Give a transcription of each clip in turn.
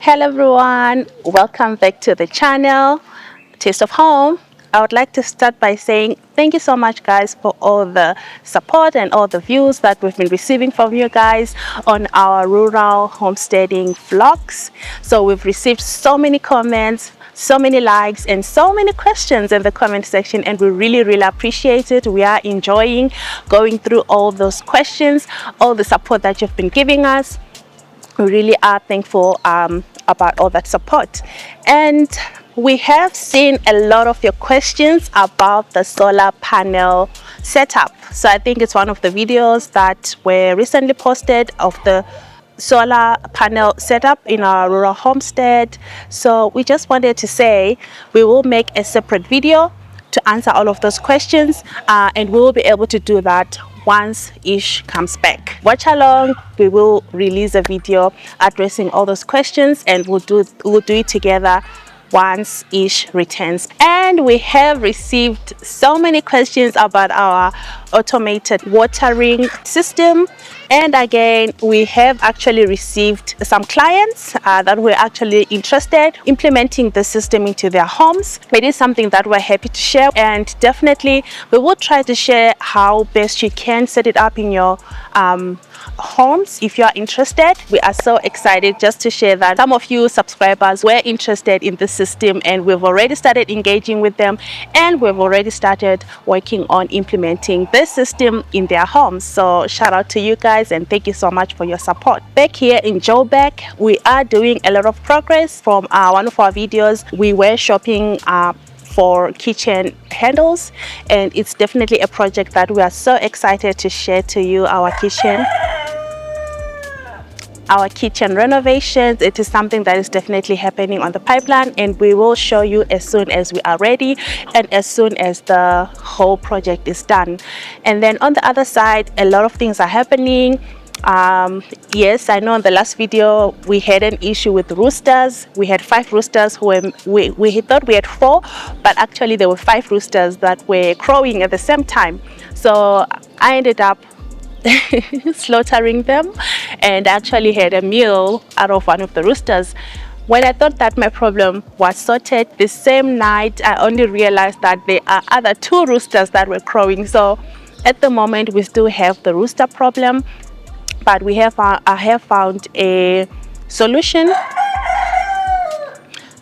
Hello everyone, welcome back to the channel Taste of Home. I would like to start by saying thank you so much guys for all the support and all the views that we've been receiving from you guys on our rural homesteading vlogs. So we've received so many comments, so many likes and so many questions in the comment section, and we really appreciate it. We are enjoying going through all those questions, all the support that you've been giving us. We really are thankful about all that support, and we have seen a lot of your questions about the solar panel setup. So I think it's one of the videos that were recently posted of the solar panel setup in our rural homestead. So we just wanted to say we will make a separate video to answer all of those questions, and we will be able to do that once Ish comes back. Watch along. We will release a video addressing all those questions, and we'll do it together once Ish returns. And we have received so many questions about our automated watering system, and again we have actually received some clients that were actually interested implementing the system into their homes. It is something that we're happy to share, and definitely we will try to share how best you can set it up in your homes if you are interested. We are so excited just to share that some of you subscribers were interested in the system, and we've already started engaging with them, and we've already started working on implementing this system in their homes. So shout out to you guys, and thank you so much for your support. Back here in Joburg, we are doing a lot of progress. From one of our videos, we were shopping for kitchen handles, and it's definitely a project that we are so excited to share to you. Our kitchen renovations, it is something that is definitely happening on the pipeline, and we will show you as soon as we are ready and as soon as the whole project is done. And then on the other side, a lot of things are happening. Yes, I know in the last video we had an issue with roosters. We had 5 roosters who we thought we had 4, but actually there were 5 roosters that were crowing at the same time. So I ended up slaughtering them, and actually had a meal out of one of the roosters. When I thought that my problem was sorted, the same night I only realized that there are other 2 roosters that were crowing. So at the moment we still have the rooster problem, but I have found a solution.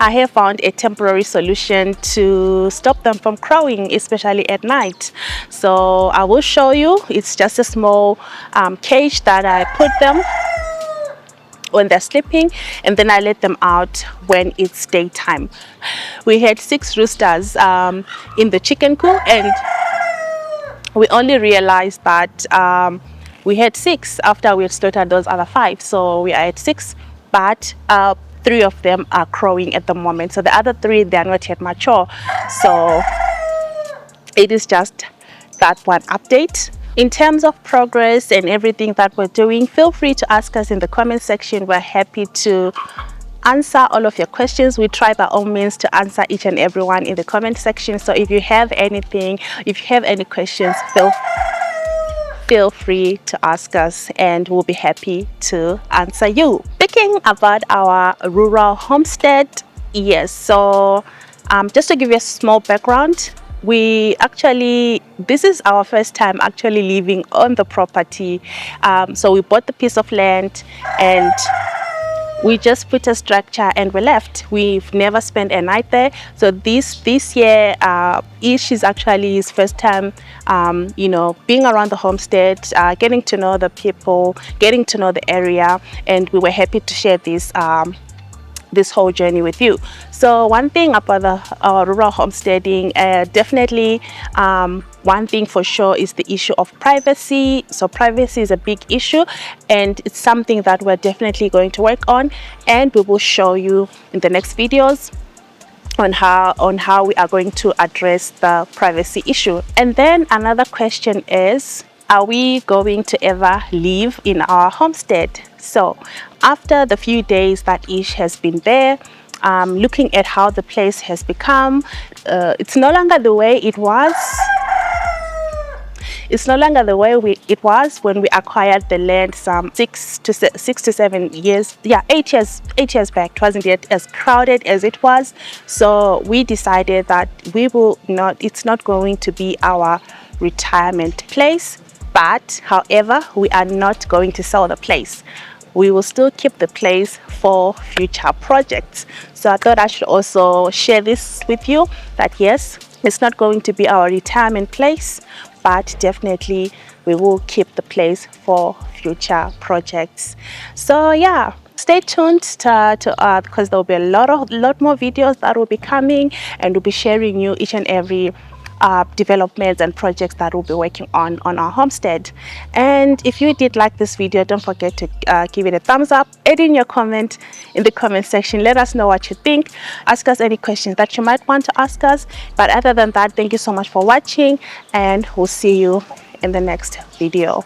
I have found a temporary solution to stop them from crowing, especially at night. So I will show you. It's just a small cage that I put them when they're sleeping, and then I let them out when it's daytime. We had 6 roosters in the chicken coop, and we only realized that we had 6 after we had slaughtered those other 5. So we are at 6, but 3 of them are crowing at the moment. So the other 3, they are not yet mature. So it is just that one update. In terms of progress and everything that we're doing, feel free to ask us in the comment section. We're happy to answer all of your questions. We try by all means to answer each and every one in the comment section. So if you have anything, if you have any questions, feel free to ask us, and we'll be happy to answer you. Speaking about our rural homestead, yes, so just to give you a small background, this is our first time actually living on the property. So we bought the piece of land, and we just put a structure and we left. We've never spent a night there. So this year, Ish is actually his first time, being around the homestead, getting to know the people, getting to know the area, and we were happy to share this whole journey with you. So one thing about our rural homesteading, definitely one thing for sure is the issue of privacy. So privacy is a big issue, and it's something that we're definitely going to work on, and we will show you in the next videos on how we are going to address the privacy issue. And then another question is, are we going to ever live in our homestead? So after the few days that Ish has been there, looking at how the place has become, it's no longer the way it was. It's no longer the way it was when we acquired the land some 6 to 7 years, yeah, 8 years back. It wasn't yet as crowded as it was. So we decided that it's not going to be our retirement place. But however, we are not going to sell the place. We will still keep the place for future projects. So I thought I should also share this with you, that yes, it's not going to be our retirement place, but definitely we will keep the place for future projects. So yeah, stay tuned because there will be a lot more videos that will be coming, and we'll be sharing you each and every developments and projects that we'll be working on our homestead. And if you did like this video, don't forget to give it a thumbs up, add in your comment in the comment section, let us know what you think, ask us any questions that you might want to ask us. But other than that, thank you so much for watching, and we'll see you in the next video.